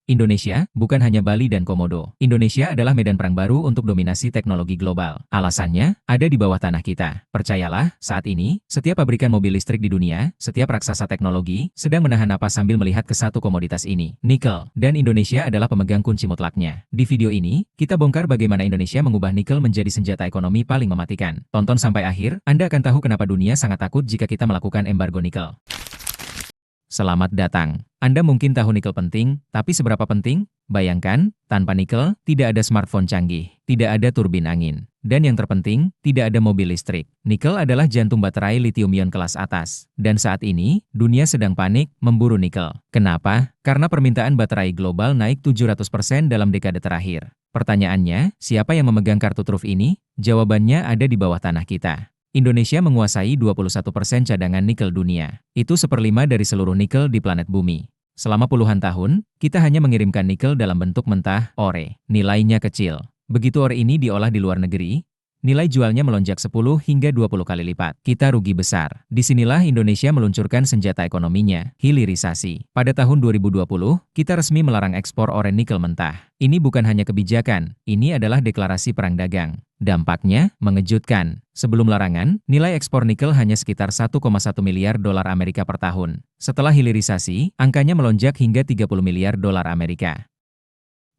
Indonesia, bukan hanya Bali dan Komodo. Indonesia adalah medan perang baru untuk dominasi teknologi global. Alasannya, ada di bawah tanah kita. Percayalah, saat ini, setiap pabrikan mobil listrik di dunia, setiap raksasa teknologi, sedang menahan napas sambil melihat ke satu komoditas ini, nikel. Dan Indonesia adalah pemegang kunci mutlaknya. Di video ini, kita bongkar bagaimana Indonesia mengubah nikel menjadi senjata ekonomi paling mematikan. Tonton sampai akhir, Anda akan tahu kenapa dunia sangat takut jika kita melakukan embargo nikel. Selamat datang. Anda mungkin tahu nikel penting, tapi seberapa penting? Bayangkan, tanpa nikel, tidak ada smartphone canggih, tidak ada turbin angin. Dan yang terpenting, tidak ada mobil listrik. Nikel adalah jantung baterai lithium-ion kelas atas. Dan saat ini, dunia sedang panik memburu nikel. Kenapa? Karena permintaan baterai global naik 700% dalam dekade terakhir. Pertanyaannya, siapa yang memegang kartu truf ini? Jawabannya ada di bawah tanah kita. Indonesia menguasai 21% cadangan nikel dunia. Itu 1/5 dari seluruh nikel di planet bumi. Selama puluhan tahun, kita hanya mengirimkan nikel dalam bentuk mentah, ore. Nilainya kecil. Begitu ore ini diolah di luar negeri, nilai jualnya melonjak 10 hingga 20 kali lipat. Kita rugi besar. Disinilah Indonesia meluncurkan senjata ekonominya, hilirisasi. Pada tahun 2020, kita resmi melarang ekspor ore nikel mentah. Ini bukan hanya kebijakan, ini adalah deklarasi perang dagang. Dampaknya mengejutkan. Sebelum larangan, nilai ekspor nikel hanya sekitar 1,1 miliar dolar Amerika per tahun. Setelah hilirisasi, angkanya melonjak hingga 30 miliar dolar Amerika.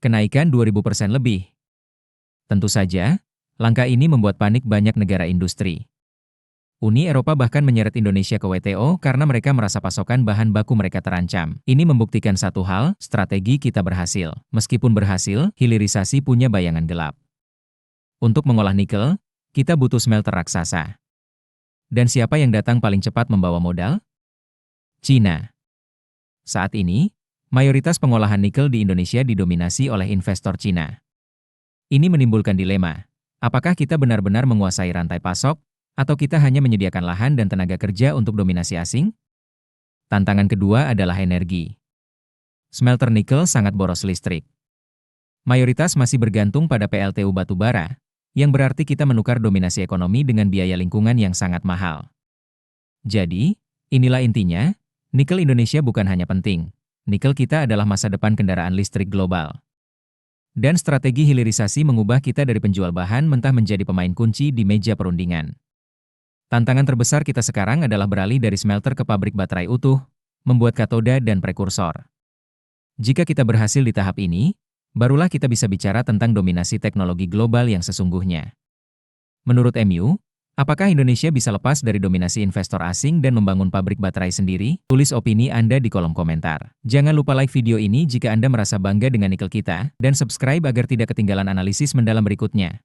Kenaikan 2000% lebih. Tentu saja, langkah ini membuat panik banyak negara industri. Uni Eropa bahkan menyeret Indonesia ke WTO karena mereka merasa pasokan bahan baku mereka terancam. Ini membuktikan satu hal, strategi kita berhasil. Meskipun berhasil, hilirisasi punya bayangan gelap. Untuk mengolah nikel, kita butuh smelter raksasa. Dan siapa yang datang paling cepat membawa modal? Cina. Saat ini, mayoritas pengolahan nikel di Indonesia didominasi oleh investor Cina. Ini menimbulkan dilema. Apakah kita benar-benar menguasai rantai pasok, atau kita hanya menyediakan lahan dan tenaga kerja untuk dominasi asing? Tantangan kedua adalah energi. Smelter nikel sangat boros listrik. Mayoritas masih bergantung pada PLTU batubara, yang berarti kita menukar dominasi ekonomi dengan biaya lingkungan yang sangat mahal. Jadi, inilah intinya, nikel Indonesia bukan hanya penting, nikel kita adalah masa depan kendaraan listrik global. Dan strategi hilirisasi mengubah kita dari penjual bahan mentah menjadi pemain kunci di meja perundingan. Tantangan terbesar kita sekarang adalah beralih dari smelter ke pabrik baterai utuh, membuat katoda dan prekursor. Jika kita berhasil di tahap ini, barulah kita bisa bicara tentang dominasi teknologi global yang sesungguhnya. Menurut MU, apakah Indonesia bisa lepas dari dominasi investor asing dan membangun pabrik baterai sendiri? Tulis opini Anda di kolom komentar. Jangan lupa like video ini jika Anda merasa bangga dengan nikel kita, dan subscribe agar tidak ketinggalan analisis mendalam berikutnya.